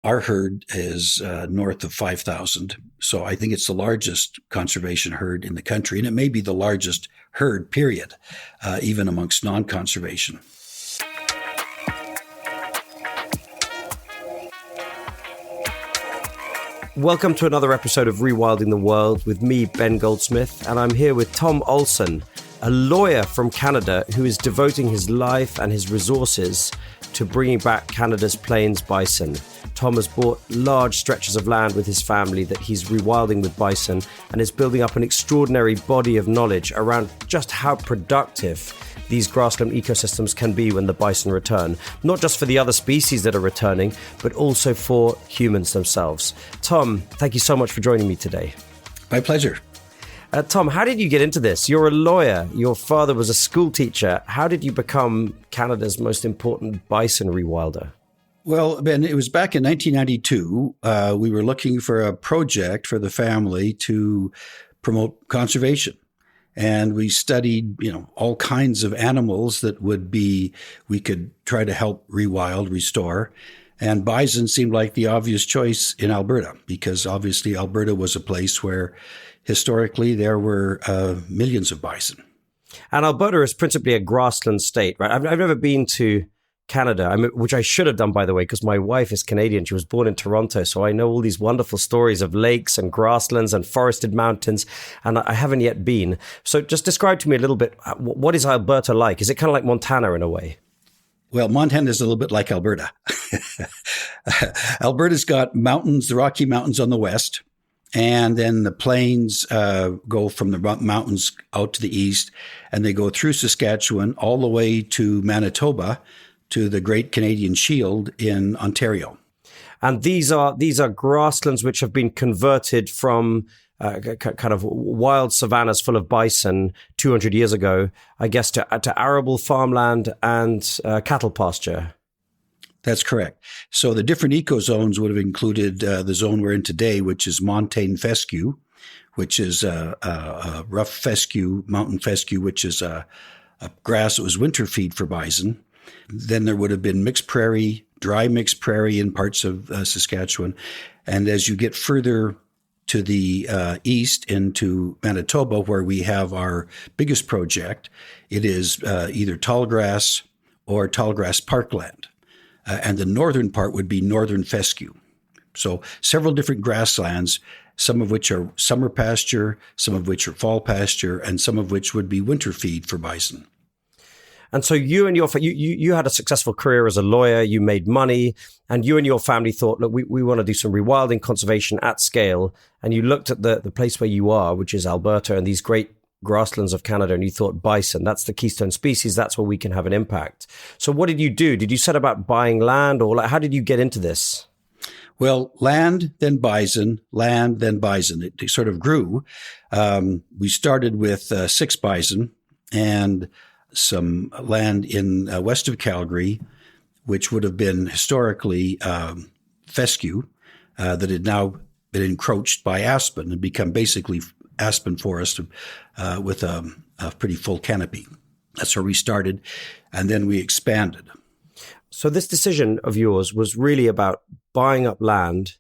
Our herd is north of 5,000. So I think it's the largest conservation herd in the country, and it may be the largest herd, period, even amongst non-conservation. Welcome to another episode of Rewilding the World with me, Ben Goldsmith, and I'm here with Tom Olson, a lawyer from Canada who is devoting his life and his resources to bringing back Canada's plains bison. Tom has bought large stretches of land with his family that he's rewilding with bison and is building up an extraordinary body of knowledge around just how productive these grassland ecosystems can be when the bison return, not just for the other species that are returning, but also for humans themselves. Tom, thank you so much for joining me today. My pleasure. Tom, how did you get into this? You're a lawyer. Your father was a school teacher. How did you become Canada's most important bison rewilder? Well, Ben, it was back in 1992. We were looking for a project for the family to promote conservation. And we studied, all kinds of animals that we could try to help rewild, restore. And bison seemed like the obvious choice in Alberta, because obviously Alberta was a place where historically there were millions of bison. And Alberta is principally a grassland state, right? I've never been to Canada, which I should have done, by the way, because my wife is Canadian. She was born in Toronto. So I know all these wonderful stories of lakes and grasslands and forested mountains, and I haven't yet been. So just describe to me a little bit, what is Alberta like? Is it kind of like Montana in a way? Well, Montana is a little bit like Alberta. Alberta's got mountains, the Rocky Mountains on the west, and then the plains go from the mountains out to the east, and they go through Saskatchewan all the way to Manitoba, to the Great Canadian Shield in Ontario. And these are grasslands which have been converted from kind of wild savannas full of bison 200 years ago, I guess, to arable farmland and cattle pasture. That's correct. So the different ecozones would have included the zone we're in today, which is montane fescue, which is a rough fescue, mountain fescue, which is a grass that was winter feed for bison. Then there would have been mixed prairie, dry mixed prairie in parts of Saskatchewan. And as you get further to the east into Manitoba, where we have our biggest project, it is either tall grass or tall grass parkland. And the northern part would be northern fescue. So several different grasslands, some of which are summer pasture, some of which are fall pasture, and some of which would be winter feed for bison. And so you and you had a successful career as a lawyer, you made money, and you and your family thought, look, we want to do some rewilding conservation at scale. And you looked at the place where you are, which is Alberta, and these great grasslands of Canada, and you thought bison, that's the keystone species, that's where we can have an impact. So what did you do? Did you set about buying land, or how did you get into this? Well, land, then bison, land, then bison. It sort of grew. We started with 6 bison and some land in west of Calgary, which would have been historically fescue, that had now been encroached by aspen and become basically aspen forest with a pretty full canopy. That's where we started, and then we expanded. So this decision of yours was really about buying up land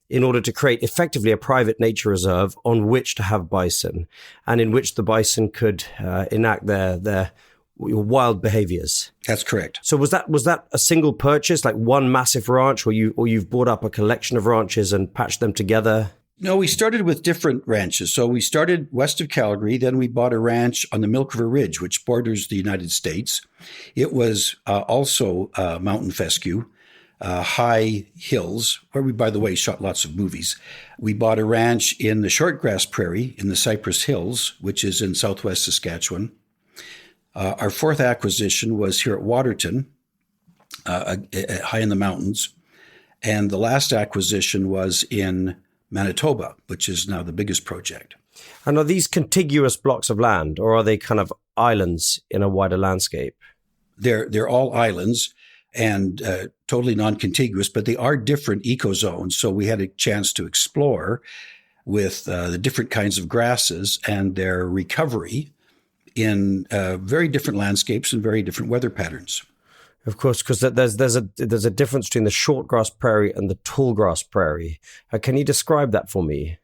in order to create effectively a private nature reserve on which to have bison, and in which the bison could enact their wild behaviors. That's correct. So was that a single purchase, like one massive ranch, or you've bought up a collection of ranches and patched them together? No, we started with different ranches. So we started west of Calgary, then we bought a ranch on the Milk River Ridge, which borders the United States. It was also mountain fescue, high hills, where we, by the way, shot lots of movies. We bought a ranch in the Shortgrass Prairie in the Cypress Hills, which is in southwest Saskatchewan. Our fourth acquisition was here at Waterton, high in the mountains. And the last acquisition was in Manitoba, which is now the biggest project. And are these contiguous blocks of land, or are they kind of islands in a wider landscape? They're all islands and totally non-contiguous, but they are different ecozones. So we had a chance to explore with the different kinds of grasses and their recovery in very different landscapes and very different weather patterns. Of course, because there's a difference between the short grass prairie and the tall grass prairie. Can you describe that for me?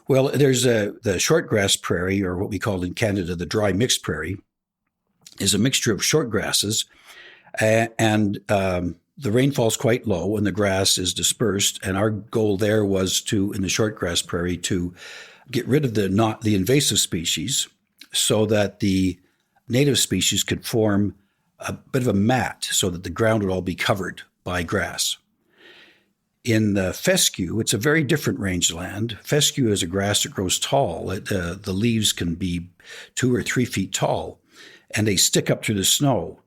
Well, there's the short grass prairie, or what we call in Canada the dry mixed prairie, is a mixture of short grasses, and the rainfall's quite low and the grass is dispersed. And our goal there was to, in the short grass prairie, to get rid of the invasive species so that the native species could form a bit of a mat so that the ground would all be covered by grass. In the fescue, it's a very different rangeland. Fescue is a grass that grows tall. The leaves can be 2 or 3 feet tall, and they stick up through the snow.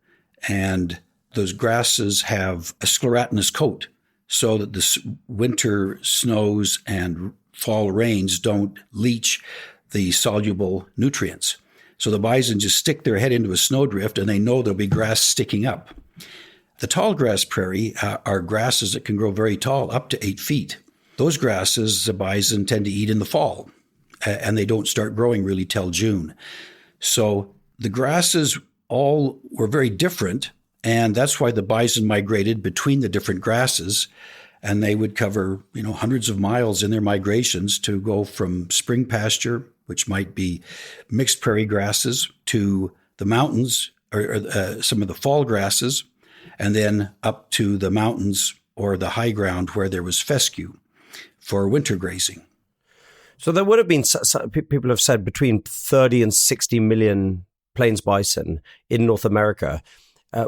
And those grasses have a scleratinous coat so that the winter snows and fall rains don't leach the soluble nutrients. So the bison just stick their head into a snowdrift and they know there'll be grass sticking up. The tall grass prairie are grasses that can grow very tall, up to 8 feet. Those grasses the bison tend to eat in the fall, and they don't start growing really till June. So the grasses all were very different, and that's why the bison migrated between the different grasses, and they would cover, hundreds of miles in their migrations to go from spring pasture, which might be mixed prairie grasses, to the mountains or some of the fall grasses, and then up to the mountains or the high ground where there was fescue for winter grazing. So there would have been, people have said, between 30 and 60 million plains bison in North America.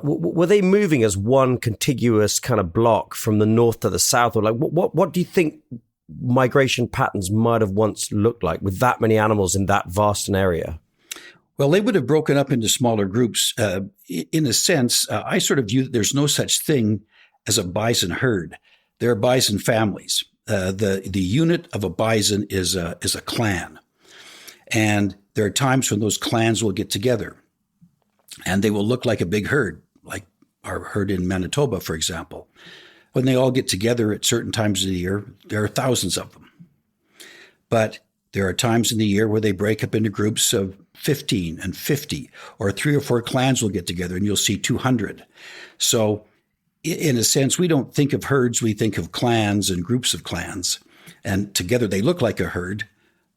Were they moving as one contiguous kind of block from the north to the south? Or what do you think migration patterns might have once looked like with that many animals in that vast an area? Well, they would have broken up into smaller groups. In a sense, I sort of view that there's no such thing as a bison herd. There are bison families. The unit of a bison is a clan. And there are times when those clans will get together and they will look like a big herd, like our herd in Manitoba, for example. When they all get together at certain times of the year, there are thousands of them. But there are times in the year where they break up into groups of 15 and 50, or 3 or 4 clans will get together and you'll see 200. So in a sense, we don't think of herds, we think of clans and groups of clans. And together they look like a herd.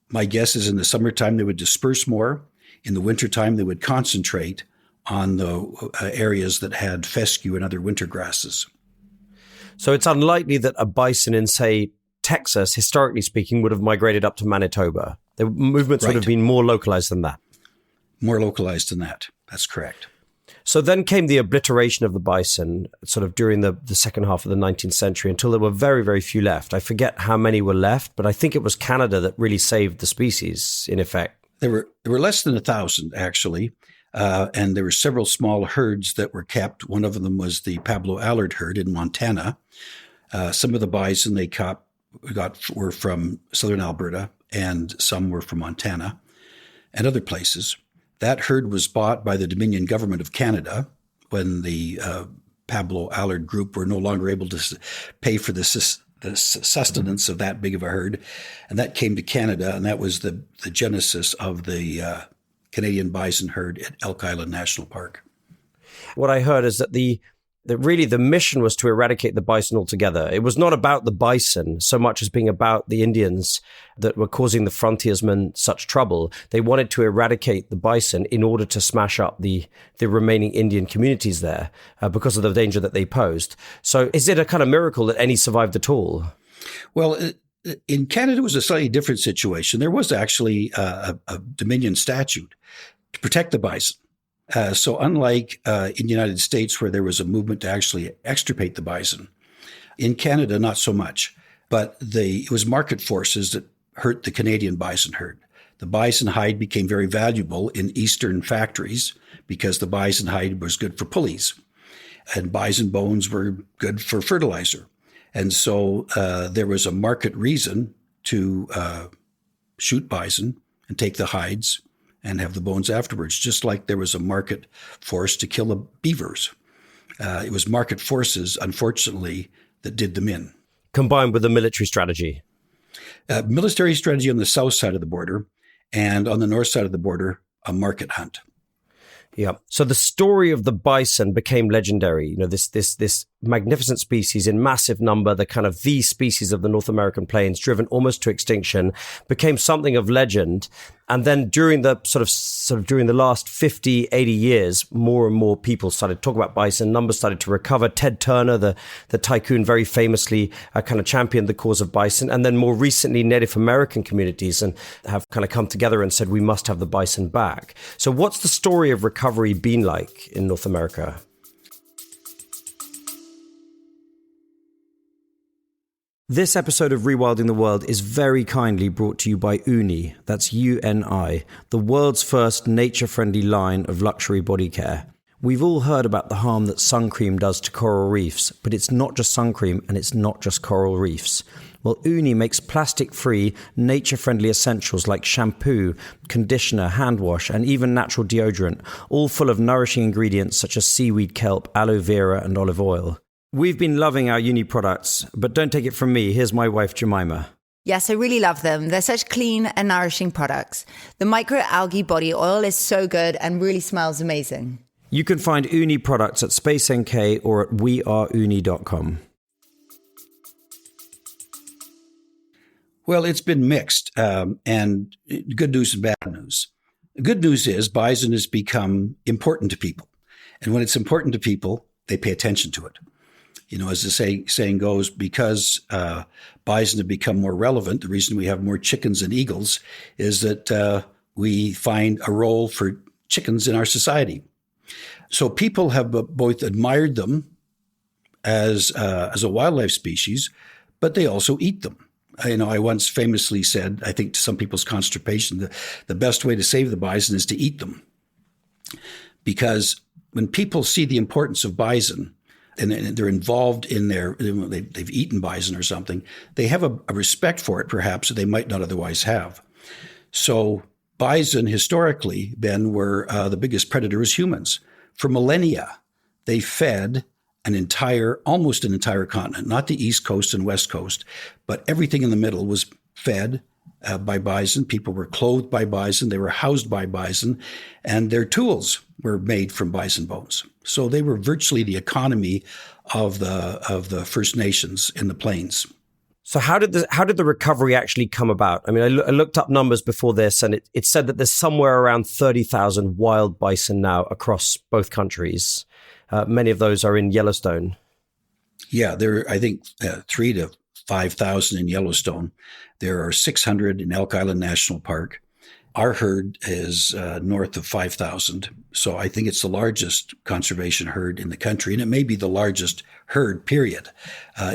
My guess is in the summertime they would disperse more. In the wintertime they would concentrate on the areas that had fescue and other winter grasses. So it's unlikely that a bison in, say, Texas, historically speaking, would have migrated up to Manitoba. The movements would have been more localized than that. More localized than that. That's correct. So then came the obliteration of the bison sort of during the second half of the 19th century until there were very, very few left. I forget how many were left, but I think it was Canada that really saved the species, in effect. There were less than 1,000, actually. And there were several small herds that were kept. One of them was the Pablo Allard herd in Montana. Some of the bison they got were from southern Alberta, and some were from Montana and other places. That herd was bought by the Dominion government of Canada when the Pablo Allard group were no longer able to pay for the sustenance of that big of a herd. And that came to Canada, and that was the genesis of the Canadian bison herd at Elk Island National Park. What I heard is that really the mission was to eradicate the bison altogether. It was not about the bison so much as being about the Indians that were causing the frontiersmen such trouble. They wanted to eradicate the bison in order to smash up the remaining Indian communities there because of the danger that they posed. So is it a kind of miracle that any survived at all? Well, in Canada, it was a slightly different situation. There was actually a Dominion statute to protect the bison. So unlike in the United States, where there was a movement to actually extirpate the bison, in Canada, not so much. But it was market forces that hurt the Canadian bison herd. The bison hide became very valuable in eastern factories because the bison hide was good for pulleys, and bison bones were good for fertilizer. And so there was a market reason to shoot bison and take the hides and have the bones afterwards, just like there was a market force to kill the beavers. It was market forces, unfortunately, that did them in. Combined with a military strategy. Military strategy on the south side of the border, and on the north side of the border, a market hunt. Yeah. So the story of the bison became legendary. You know, this magnificent species in massive number, the species of the North American plains, driven almost to extinction, became something of legend. And then during the during the last 50, 80 years, more and more people started to talk about bison. Numbers started to recover. Ted Turner, the tycoon, very famously championed the cause of bison. And then more recently, Native American communities and have come together and said, we must have the bison back. So what's the story of recovery been like in North America? This episode of Rewilding the World is very kindly brought to you by Uni, that's UNI, the world's first nature-friendly line of luxury body care. We've all heard about the harm that sun cream does to coral reefs, but it's not just sun cream and it's not just coral reefs. Well, Uni makes plastic-free, nature-friendly essentials like shampoo, conditioner, hand wash, and even natural deodorant, all full of nourishing ingredients such as seaweed kelp, aloe vera, and olive oil. We've been loving our Uni products, but don't take it from me. Here's my wife, Jemima. Yes, I really love them. They're such clean and nourishing products. The microalgae body oil is so good and really smells amazing. You can find Uni products at Space NK or at weareuni.com. Well, it's been mixed, and good news and bad news. The good news is bison has become important to people. And when it's important to people, they pay attention to it. You know, as the saying goes, because bison have become more relevant, the reason we have more chickens than eagles is that we find a role for chickens in our society. So people have both admired them as a wildlife species, but they also eat them. You know, I once famously said, I think to some people's constipation, the best way to save the bison is to eat them. Because when people see the importance of bison, and they're involved in they've eaten bison or something, they have a respect for it, perhaps, that they might not otherwise have. So bison, historically, Ben, were the biggest predator as humans. For millennia, they fed almost an entire continent, not the East Coast and West Coast, but everything in the middle was fed by bison. People were clothed by bison. They were housed by bison, and their tools were made from bison bones. So they were virtually the economy of the First Nations in the plains. So how did the recovery actually come about? I mean, I looked up numbers before this, and it said that there's somewhere around 30,000 wild bison now across both countries. Many of those are in Yellowstone. Yeah, there are, I think, 3,000 to 5,000 in Yellowstone. There are 600 in Elk Island National Park. Our herd is north of 5,000. So I think it's the largest conservation herd in the country. And it may be the largest herd, period,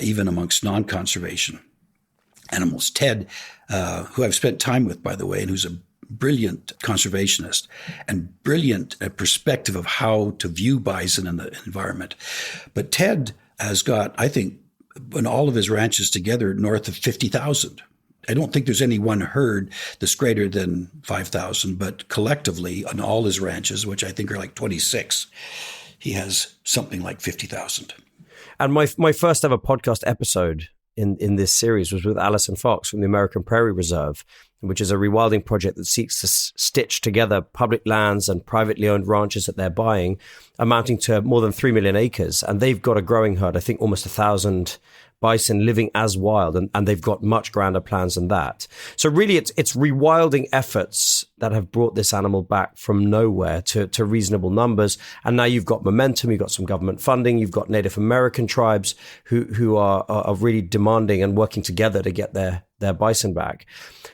even amongst non-conservation animals. Ted, who I've spent time with, by the way, and who's a brilliant conservationist and brilliant perspective of how to view bison in the environment. But Ted has got, I think, in all of his ranches together, north of 50,000. I don't think there's any one herd that's greater than 5,000, but collectively on all his ranches, which I think are like 26, he has something like 50,000. And my first ever podcast episode in this series was with Alison Fox from the American Prairie Reserve, which is a rewilding project that seeks to stitch together public lands and privately owned ranches that they're buying, amounting to more than 3 million acres. And they've got a growing herd, I think almost 1,000 bison living as wild, and they've got much grander plans than that. So really, it's rewilding efforts that have brought this animal back from nowhere to reasonable numbers. And now you've got momentum, you've got some government funding, you've got Native American tribes who are really demanding and working together to get their bison back.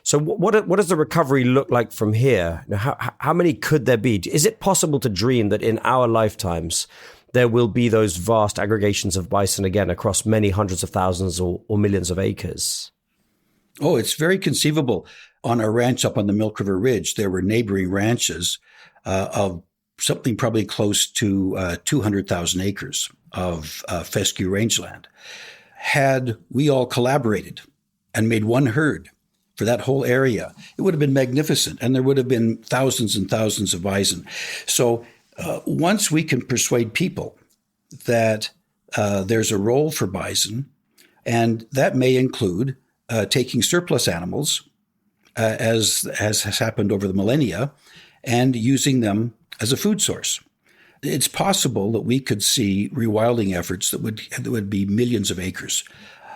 So what does the recovery look like from here? How many could there be? Is it possible to dream that in our lifetimes there will be those vast aggregations of bison again across many hundreds of thousands or millions of acres? Oh, it's very conceivable. On our ranch up on the Milk River Ridge, there were neighboring ranches of something probably close to 200,000 acres of fescue rangeland. Had we all collaborated and made one herd for that whole area, it would have been magnificent, and there would have been thousands and thousands of bison. So once we can persuade people that there's a role for bison, and that may include taking surplus animals, as has happened over the millennia, and using them as a food source. It's possible that we could see rewilding efforts that would be millions of acres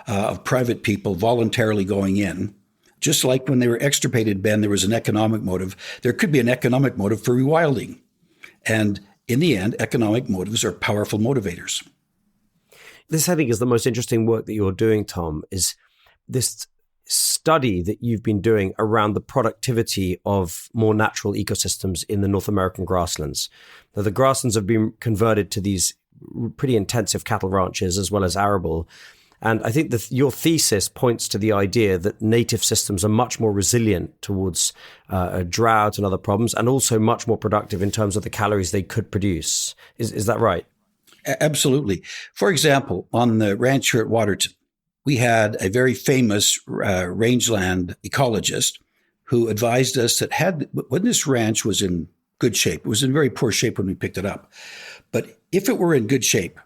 of private people voluntarily going in. Just like when they were extirpated, Ben, there was an economic motive. There could be an economic motive for rewilding. And in the end, economic motives are powerful motivators. This, I think, is the most interesting work that you're doing, Tom, is this study that you've been doing around the productivity of more natural ecosystems in the North American grasslands. Now, the grasslands have been converted to these pretty intensive cattle ranches as well as arable. And I think that your thesis points to the idea that native systems are much more resilient towards a drought and other problems, and also much more productive in terms of the calories they could produce. Is that right? Absolutely. For example, on the ranch here at Waterton, we had a very famous rangeland ecologist who advised us that when this ranch was in good shape, it was in very poor shape when we picked it up, but if it were in good shape,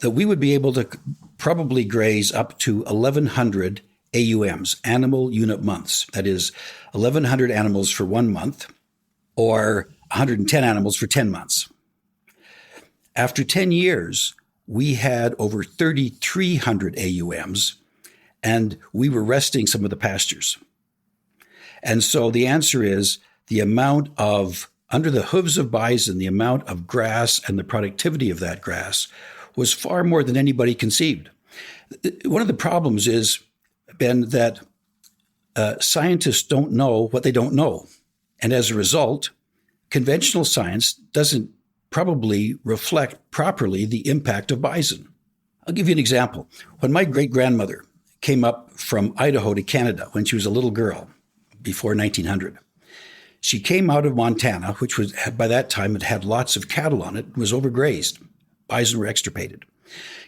that we would be able to probably graze up to 1,100 AUMs, animal unit months. That is 1,100 animals for 1 month or 110 animals for 10 months. After 10 years, we had over 3,300 AUMs, and we were resting some of the pastures. And so the answer is the amount of, under the hooves of bison, the amount of grass and the productivity of that grass was far more than anybody conceived. One of the problems is, Ben, that scientists don't know what they don't know. And as a result, conventional science doesn't probably reflect properly the impact of bison. I'll give you an example. When my great-grandmother came up from Idaho to Canada when she was a little girl, before 1900, she came out of Montana, which was, by that time, it had lots of cattle on it, and was overgrazed. Bison were extirpated.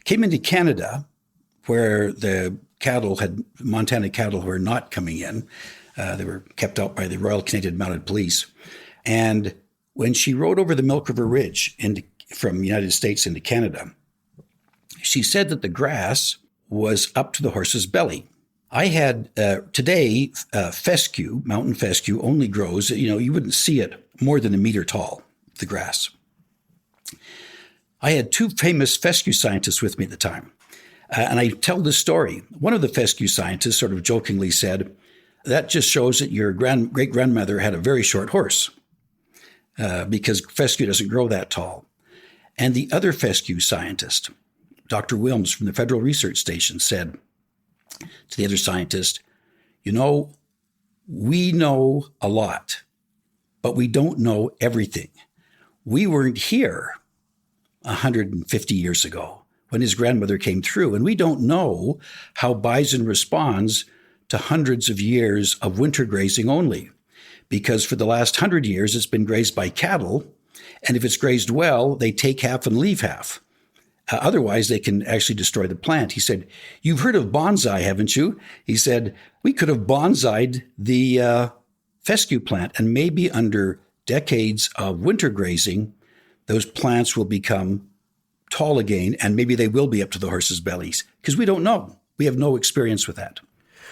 Came into Canada, where the Montana cattle were not coming in. They were kept out by the Royal Canadian Mounted Police. And when she rode over the Milk River Ridge from the United States into Canada, she said that the grass was up to the horse's belly. I had, today, fescue, mountain fescue, only grows, you wouldn't see it more than a meter tall, the grass. I had two famous fescue scientists with me at the time. And I tell this story. One of the fescue scientists sort of jokingly said, that just shows that your great-grandmother had a very short horse because fescue doesn't grow that tall. And the other fescue scientist, Dr. Wilms from the Federal Research Station, said to the other scientist, we know a lot, but we don't know everything. We weren't here 150 years ago when his grandmother came through, and we don't know how bison responds to hundreds of years of winter grazing only, because for the last 100 years it's been grazed by cattle, and if it's grazed well, they take half and leave half. Otherwise, they can actually destroy the plant. He said, you've heard of bonsai, haven't you? He said, we could have bonsai'd the fescue plant, and maybe under decades of winter grazing, those plants will become tall again, and maybe they will be up to the horses' bellies, because we don't know. We have no experience with that.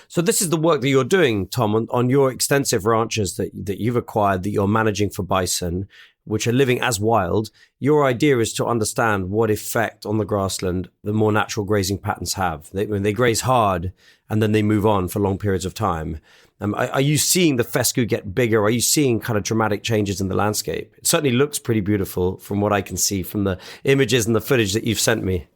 So this is the work that you're doing, Tom, on your extensive ranches that you've acquired, that you're managing for bison, which are living as wild. Your idea is to understand what effect on the grassland the more natural grazing patterns have. When they graze hard and then they move on for long periods of time. Are you seeing the fescue get bigger? Are you seeing kind of dramatic changes in the landscape? It certainly looks pretty beautiful from what I can see from the images and the footage that you've sent me.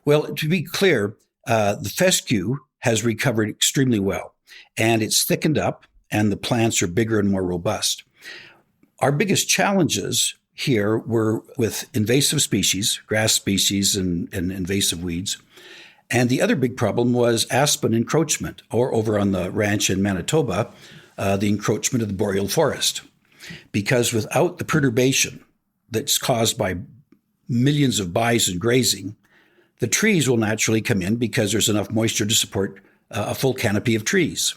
Well, to be clear, the fescue has recovered extremely well, and it's thickened up, and the plants are bigger and more robust. Our biggest challenges here were with invasive species, grass species and invasive weeds. And the other big problem was aspen encroachment, or over on the ranch in Manitoba, the encroachment of the boreal forest. Because without the perturbation that's caused by millions of bison grazing, the trees will naturally come in because there's enough moisture to support a full canopy of trees.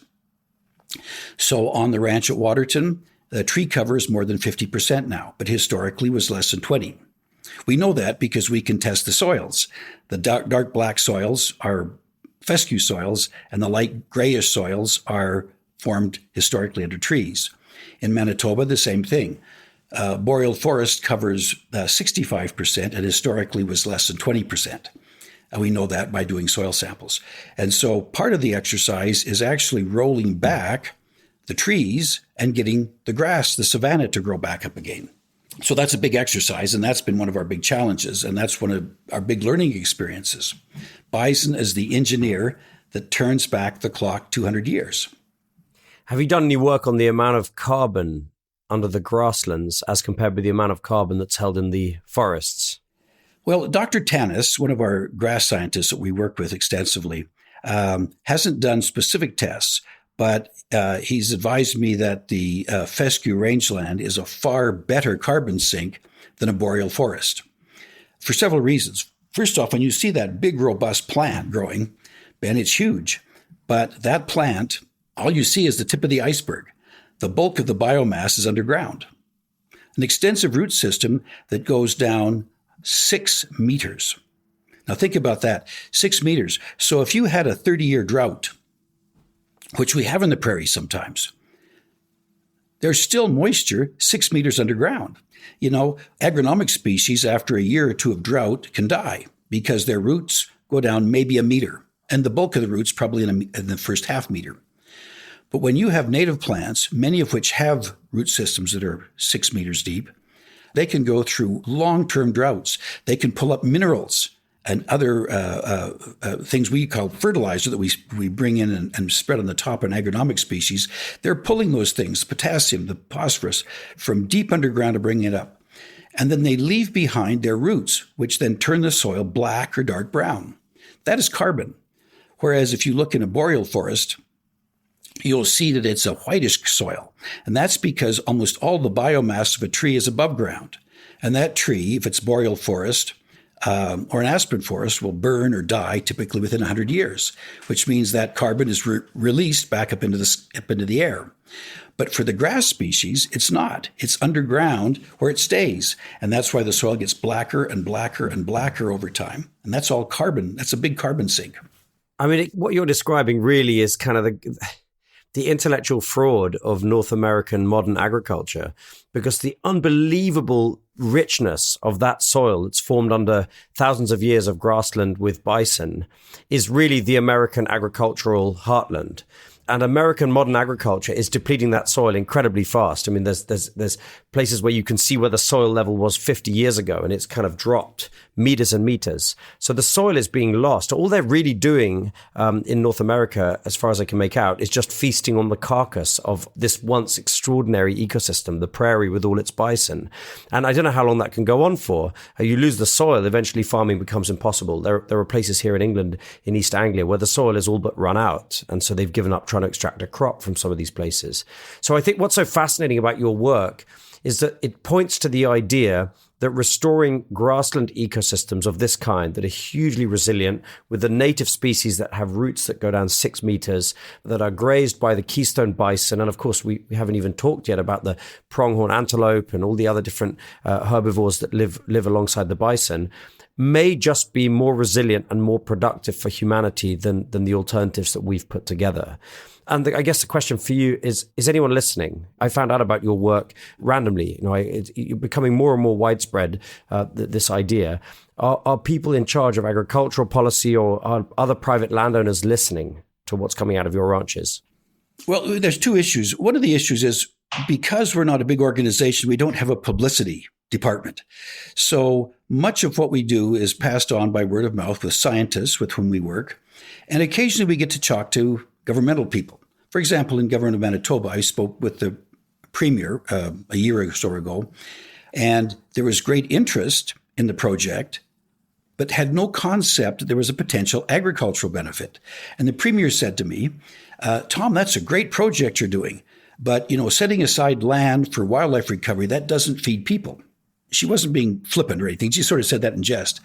So on the ranch at Waterton, the tree cover is more than 50% now, but historically was less than 20%. We know that because we can test the soils. The dark black soils are fescue soils, and the light grayish soils are formed historically under trees. In Manitoba, the same thing. Boreal forest covers 65% and historically was less than 20%. And we know that by doing soil samples. And so part of the exercise is actually rolling back the trees and getting the grass, the savanna, to grow back up again. So that's a big exercise, and that's been one of our big challenges, and that's one of our big learning experiences. Bison is the engineer that turns back the clock 200 years. Have you done any work on the amount of carbon under the grasslands as compared with the amount of carbon that's held in the forests? Well, Dr. Tanis, one of our grass scientists that we work with extensively, hasn't done specific tests, but he's advised me that the fescue rangeland is a far better carbon sink than a boreal forest for several reasons. First off, when you see that big, robust plant growing, Ben, it's huge. But that plant, all you see is the tip of the iceberg. The bulk of the biomass is underground. An extensive root system that goes down 6 meters. Now think about that, 6 meters. So if you had a 30-year drought, which we have in the prairie sometimes, there's still moisture 6 meters underground. You know, agronomic species after a year or two of drought can die because their roots go down maybe a meter, and the bulk of the roots probably in the first half meter. But when you have native plants, many of which have root systems that are 6 meters deep, they can go through long-term droughts. They can pull up minerals and other things we call fertilizer that we bring in and spread on the top of an agronomic species. They're pulling those things, the potassium, the phosphorus, from deep underground to bring it up. And then they leave behind their roots, which then turn the soil black or dark brown. That is carbon. Whereas if you look in a boreal forest, you'll see that it's a whitish soil. And that's because almost all the biomass of a tree is above ground. And that tree, if it's boreal forest or an aspen forest, will burn or die typically within 100 years, which means that carbon is released back up into the air. But for the grass species, it's not. It's underground where it stays. And that's why the soil gets blacker and blacker and blacker over time. And that's all carbon. That's a big carbon sink. I mean, what you're describing really is kind of the intellectual fraud of North American modern agriculture, because the unbelievable richness of that soil that's formed under thousands of years of grassland with bison is really the American agricultural heartland. And American modern agriculture is depleting that soil incredibly fast. I mean, there's places where you can see where the soil level was 50 years ago, and it's kind of dropped meters and meters. So the soil is being lost. All they're really doing in North America, as far as I can make out, is just feasting on the carcass of this once extraordinary ecosystem, the prairie with all its bison. And I don't know how long that can go on for. You lose the soil, eventually farming becomes impossible. There are places here in England, in East Anglia, where the soil is all but run out. And so they've given up trying to extract a crop from some of these places. So I think what's so fascinating about your work is that it points to the idea that restoring grassland ecosystems of this kind that are hugely resilient, with the native species that have roots that go down 6 meters, that are grazed by the keystone bison. And of course, we haven't even talked yet about the pronghorn antelope and all the other different herbivores that live alongside the bison, may just be more resilient and more productive for humanity than the alternatives that we've put together. And I guess the question for you is anyone listening? I found out about your work randomly. You know, it's becoming more and more widespread, this idea. Are people in charge of agricultural policy, or are other private landowners listening to what's coming out of your ranches? Well, there's two issues. One of the issues is because we're not a big organization, we don't have a publicity department. So much of what we do is passed on by word of mouth with scientists with whom we work. And occasionally we get to talk to governmental people. For example, in Government of Manitoba, I spoke with the Premier a year or so ago, and there was great interest in the project, but had no concept that there was a potential agricultural benefit. And the Premier said to me, Tom, that's a great project you're doing, but setting aside land for wildlife recovery, that doesn't feed people. She wasn't being flippant or anything. She sort of said that in jest.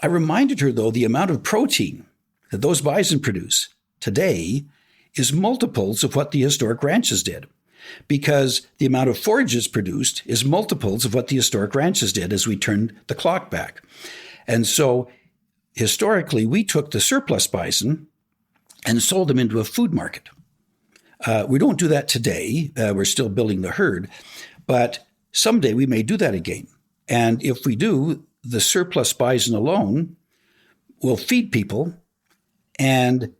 I reminded her, though, the amount of protein that those bison produce today is multiples of what the historic ranches did, because the amount of forages produced is multiples of what the historic ranches did as we turned the clock back. And so historically, we took the surplus bison and sold them into a food market. We don't do that today. We're still building the herd, but someday we may do that again. And if we do, the surplus bison alone will feed people and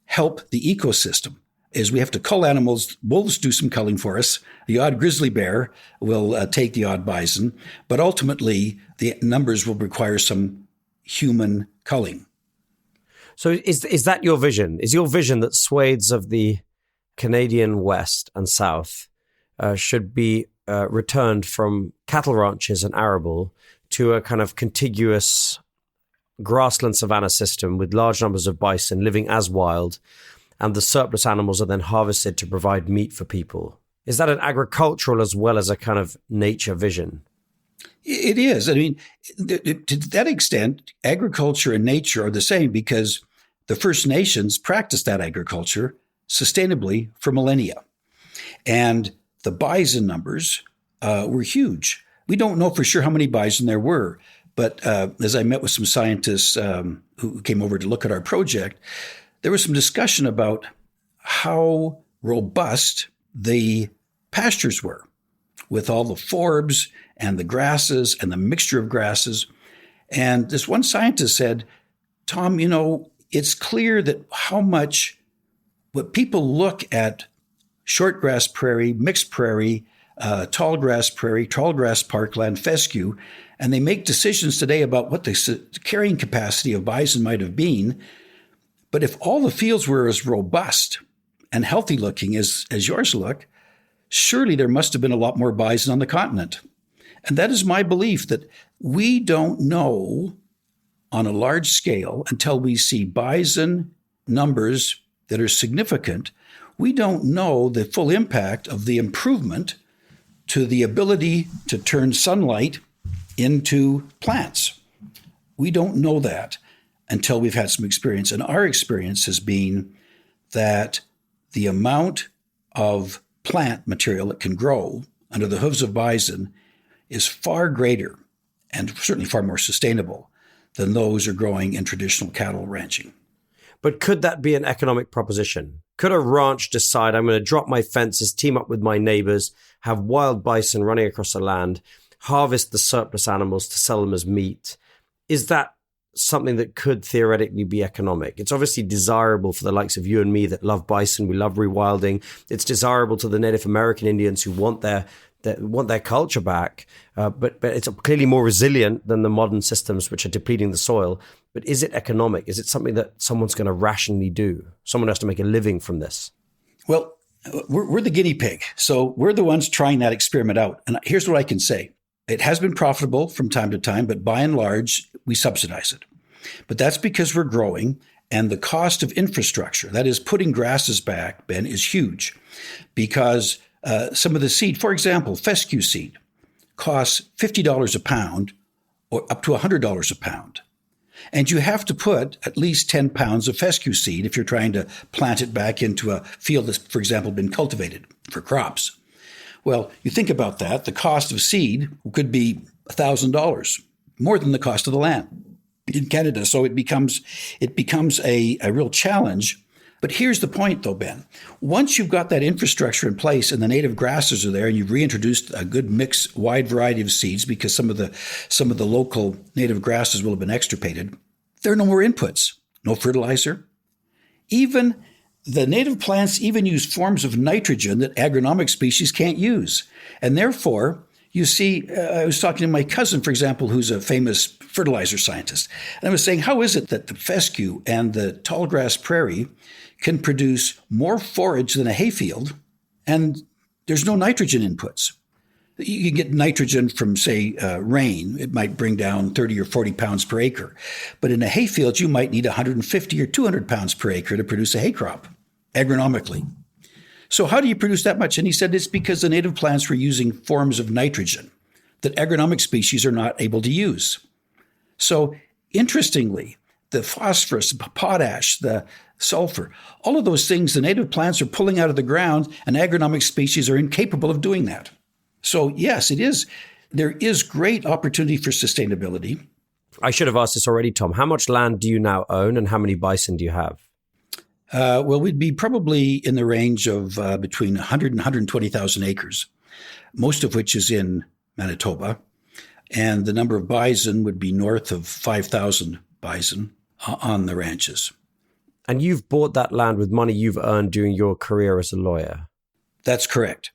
help the ecosystem. Is we have to cull animals. Wolves do some culling for us. The odd grizzly bear will take the odd bison, but ultimately the numbers will require some human culling. So is that your vision? Is your vision that swathes of the Canadian West and South should be returned from cattle ranches and arable to a kind of contiguous grassland savanna system with large numbers of bison living as wild, and the surplus animals are then harvested to provide meat for people? Is that an agricultural as well as a kind of nature vision? It is. I mean, to that extent, agriculture and nature are the same because the First Nations practiced that agriculture sustainably for millennia. And the bison numbers were huge. We don't know for sure how many bison there were, but as I met with some scientists who came over to look at our project, there was some discussion about how robust the pastures were with all the forbs and the grasses and the mixture of grasses. And this one scientist said, Tom, it's clear that what people look at short grass prairie, mixed prairie, tall grass prairie, tall grass parkland, fescue, and they make decisions today about what the carrying capacity of bison might have been. But if all the fields were as robust and healthy looking as yours look, surely there must have been a lot more bison on the continent. And that is my belief, that we don't know on a large scale until we see bison numbers that are significant. We don't know the full impact of the improvement to the ability to turn sunlight into plants. We don't know that until we've had some experience. And our experience has been that the amount of plant material that can grow under the hooves of bison is far greater and certainly far more sustainable than those are growing in traditional cattle ranching. But could that be an economic proposition? Could a ranch decide, I'm going to drop my fences, team up with my neighbors, have wild bison running across the land, harvest the surplus animals to sell them as meat? Is that something that could theoretically be economic? It's obviously desirable for the likes of you and me that love bison. We love rewilding. It's desirable to the Native American Indians who want their culture back, but it's clearly more resilient than the modern systems which are depleting the soil. But is it economic? Is it something that someone's going to rationally do? Someone has to make a living from this. Well, we're the guinea pig. So we're the ones trying that experiment out. And here's what I can say. It has been profitable from time to time, but by and large, we subsidize it. But that's because we're growing, and the cost of infrastructure, that is putting grasses back, Ben, is huge because some of the seed, for example, fescue seed, costs $50 a pound or up to $100 a pound. And you have to put at least 10 pounds of fescue seed if you're trying to plant it back into a field that's, for example, been cultivated for crops. Well, you think about that, the cost of seed could be $1,000, more than the cost of the land in Canada. So it becomes a real challenge. But here's the point, though, Ben. Once you've got that infrastructure in place and the native grasses are there, and you've reintroduced a good mix, wide variety of seeds because some of the local native grasses will have been extirpated, there are no more inputs, no fertilizer. Even the native plants even use forms of nitrogen that agronomic species can't use. And therefore, you see, I was talking to my cousin, for example, who's a famous fertilizer scientist. And I was saying, how is it that the fescue and the tall grass prairie can produce more forage than a hayfield, and there's no nitrogen inputs? You can get nitrogen from, say, rain. It might bring down 30 or 40 pounds per acre. But in a hayfield, you might need 150 or 200 pounds per acre to produce a hay crop, agronomically. So how do you produce that much? And he said it's because the native plants were using forms of nitrogen that agronomic species are not able to use. So interestingly, the phosphorus, the potash, the sulfur, all of those things the native plants are pulling out of the ground, and agronomic species are incapable of doing that. So yes, it is. There is great opportunity for sustainability. I should have asked this already, Tom. How much land do you now own, and how many bison do you have? Well, we'd be probably in the range of between 100 and 120,000 acres. most of which is in Manitoba. And the number of bison would be north of 5,000 bison on the ranches. And you've bought that land with money you've earned during your career as a lawyer. That's correct.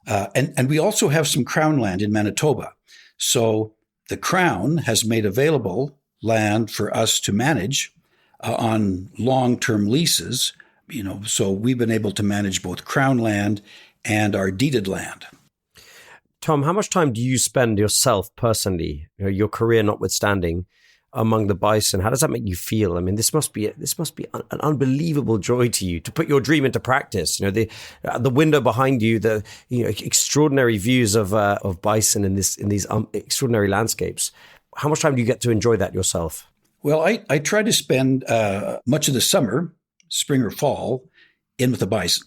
And we also have some Crown land in Manitoba. So the Crown has made available land for us to manage on long-term leases. So we've been able to manage both Crown land and our deeded land. Tom, how much time do you spend yourself personally, your career notwithstanding, among the bison? How does that make you feel? I mean, this must be an unbelievable joy to you to put your dream into practice. The window behind you, the extraordinary views of bison in these extraordinary landscapes. How much time do you get to enjoy that yourself? Well, I try to spend much of the summer, spring or fall, in with the bison.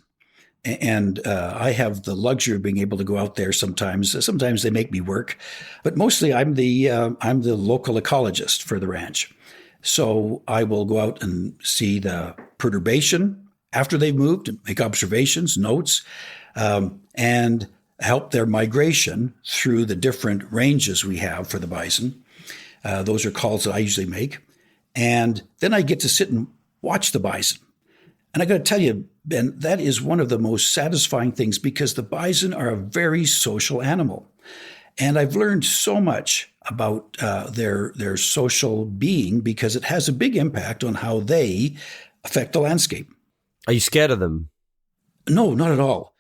And I have the luxury of being able to go out there sometimes. Sometimes they make me work, but mostly I'm the local ecologist for the ranch. So I will go out and see the perturbation after they've moved, and make observations, notes, and help their migration through the different ranges we have for the bison. Those are calls that I usually make. And then I get to sit and watch the bison. And I got to tell you, Ben, that is one of the most satisfying things because the bison are a very social animal. And I've learned so much about their social being because it has a big impact on how they affect the landscape. Are you scared of them? No, not at all.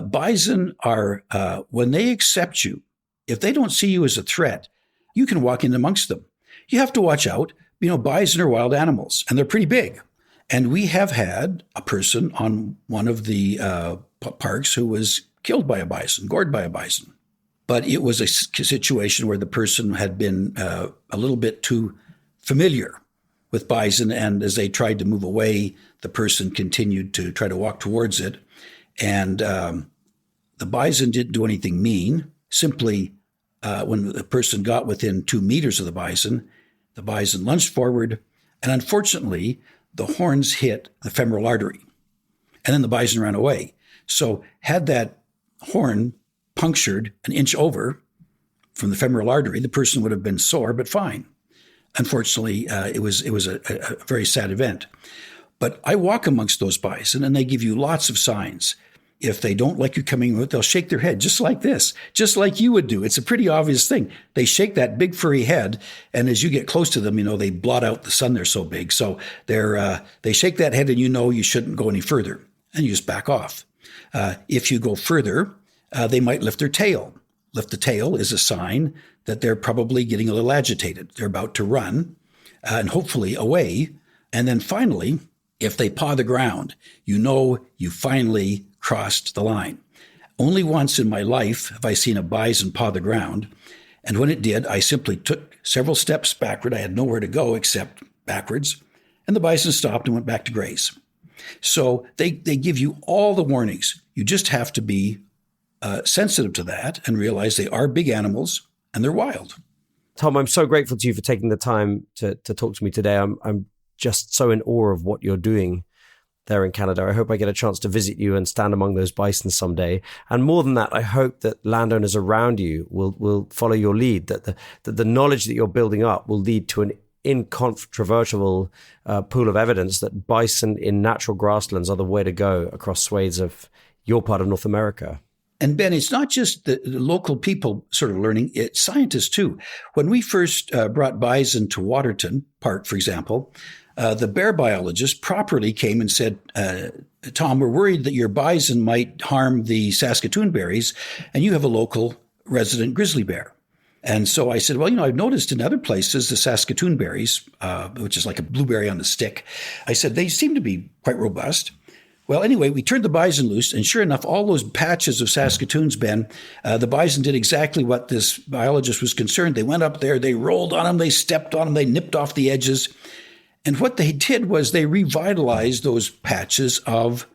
Bison are, when they accept you, if they don't see you as a threat, you can walk in amongst them. You have to watch out. Bison are wild animals, and they're pretty big. And we have had a person on one of the parks who was killed by a bison, gored by a bison. But it was a situation where the person had been a little bit too familiar with bison. And as they tried to move away, the person continued to try to walk towards it. And the bison didn't do anything mean. Simply, when the person got within 2 meters of the bison lunged forward. And unfortunately, the horns hit the femoral artery, and then the bison ran away. So had that horn punctured an inch over from the femoral artery, the person would have been sore, but fine. Unfortunately, it was a very sad event. But I walk amongst those bison, and they give you lots of signs. If they don't like you coming with, they'll shake their head just like this, just like you would do. It's a pretty obvious thing. They shake that big furry head, and as you get close to them, they blot out the sun. They're so big. So they shake that head, and you shouldn't go any further, and you just back off. If you go further, they might lift their tail. Lift the tail is a sign that they're probably getting a little agitated. They're about to run, and hopefully away. And then finally, if they paw the ground, you finally crossed the line. Only once in my life have I seen a bison paw the ground. And when it did, I simply took several steps backward. I had nowhere to go except backwards. And the bison stopped and went back to graze. So they give you all the warnings. You just have to be sensitive to that and realize they are big animals and they're wild. Tom, I'm so grateful to you for taking the time to talk to me today. I'm just so in awe of what you're doing there in Canada. I hope I get a chance to visit you and stand among those bison someday. And more than that, I hope that landowners around you will follow your lead, that the knowledge that you're building up will lead to an incontrovertible pool of evidence that bison in natural grasslands are the way to go across swathes of your part of North America. And Ben, it's not just the local people sort of learning, it's scientists too. When we first brought bison to Waterton Park, for example, the bear biologist properly came and said, Tom, we're worried that your bison might harm the Saskatoon berries, and you have a local resident grizzly bear. And so I said, well, I've noticed in other places the Saskatoon berries, which is like a blueberry on a stick, I said, they seem to be quite robust. Well, anyway, we turned the bison loose, and sure enough, all those patches of Saskatoons, Ben, the bison did exactly what this biologist was concerned. They went up there, they rolled on them, they stepped on them, they nipped off the edges. And what they did was they revitalized those patches of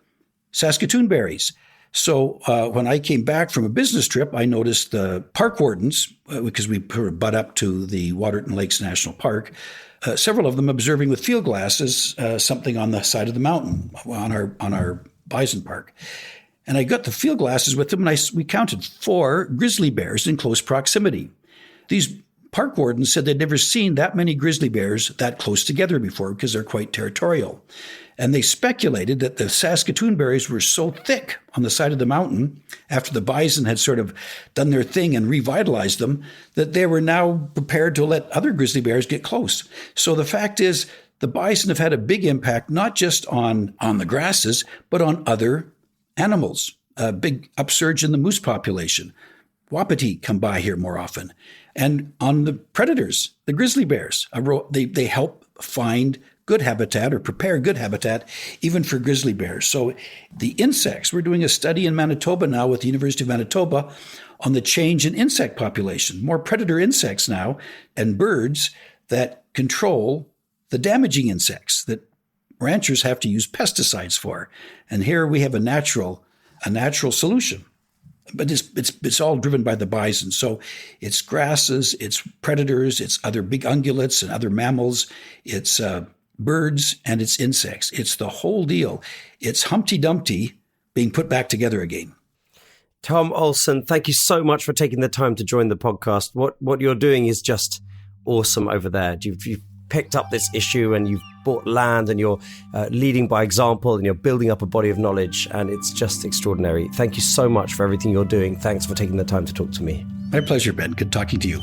Saskatoon berries. So when I came back from a business trip, I noticed the park wardens, because we butt up to the Waterton Lakes National Park, several of them observing with field glasses something on the side of the mountain on our bison park. And I got the field glasses with them, and we counted 4 grizzly bears in close proximity. These park wardens said they'd never seen that many grizzly bears that close together before because they're quite territorial. And they speculated that the Saskatoon berries were so thick on the side of the mountain after the bison had sort of done their thing and revitalized them that they were now prepared to let other grizzly bears get close. So the fact is the bison have had a big impact, not just on the grasses, but on other animals. A big upsurge in the moose population. Wapiti come by here more often. And on the predators, the grizzly bears, they help find good habitat or prepare good habitat even for grizzly bears. So the insects, we're doing a study in Manitoba now with the University of Manitoba on the change in insect population, more predator insects now and birds that control the damaging insects that ranchers have to use pesticides for. And here we have a natural solution. But it's all driven by the bison. So it's grasses, it's predators, it's other big ungulates and other mammals, it's birds, and it's insects. It's the whole deal. It's Humpty Dumpty being put back together again. Tom Olson, thank you so much for taking the time to join the podcast. What you're doing is just awesome over there. You've picked up this issue and you've bought land and you're leading by example and you're building up a body of knowledge, and it's just extraordinary. Thank you so much for everything you're doing. Thanks for taking the time to talk to me. My pleasure, Ben. Good talking to you.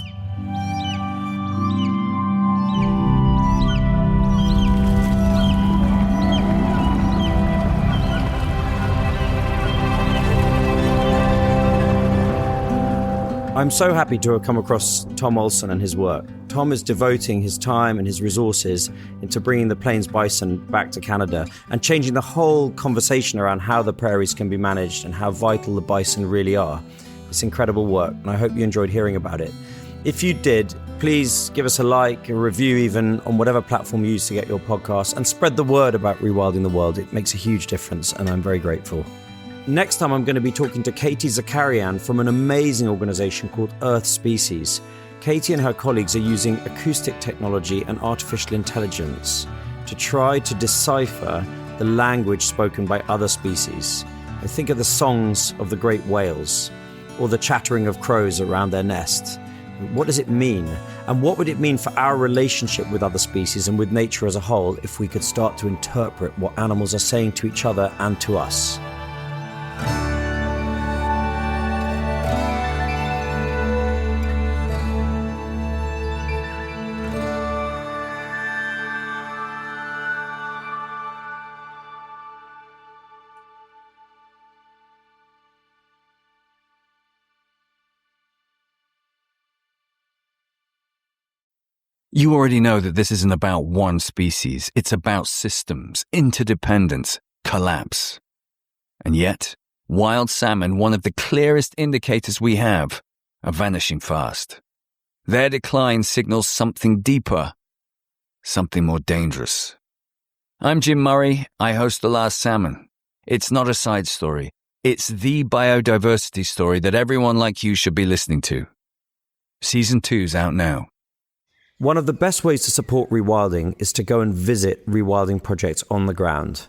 I'm so happy to have come across Tom Olson and his work. Tom is devoting his time and his resources into bringing the plains bison back to Canada and changing the whole conversation around how the prairies can be managed and how vital the bison really are. It's incredible work, and I hope you enjoyed hearing about it. If you did, please give us a like, a review even, on whatever platform you use to get your podcast, and spread the word about Rewilding the World. It makes a huge difference, and I'm very grateful. Next time, I'm going to be talking to Katie Zakarian from an amazing organization called Earth Species. Katie and her colleagues are using acoustic technology and artificial intelligence to try to decipher the language spoken by other species. I think of the songs of the great whales or the chattering of crows around their nest. What does it mean? And what would it mean for our relationship with other species and with nature as a whole if we could start to interpret what animals are saying to each other and to us? You already know that this isn't about one species. It's about systems, interdependence, collapse. And yet, wild salmon, one of the clearest indicators we have, are vanishing fast. Their decline signals something deeper, something more dangerous. I'm Jim Murray. I host The Last Salmon. It's not a side story. It's the biodiversity story that everyone like you should be listening to. Season 2's out now. One of the best ways to support rewilding is to go and visit rewilding projects on the ground.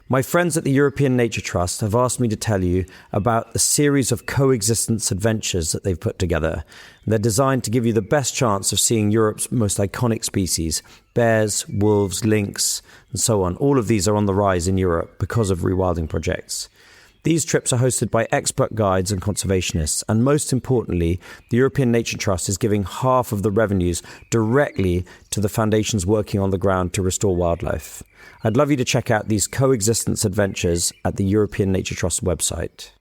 My friends at the European Nature Trust have asked me to tell you about a series of coexistence adventures that they've put together. They're designed to give you the best chance of seeing Europe's most iconic species, bears, wolves, lynx, and so on. All of these are on the rise in Europe because of rewilding projects. These trips are hosted by expert guides and conservationists, and most importantly, the European Nature Trust is giving half of the revenues directly to the foundations working on the ground to restore wildlife. I'd love you to check out these coexistence adventures at the European Nature Trust website.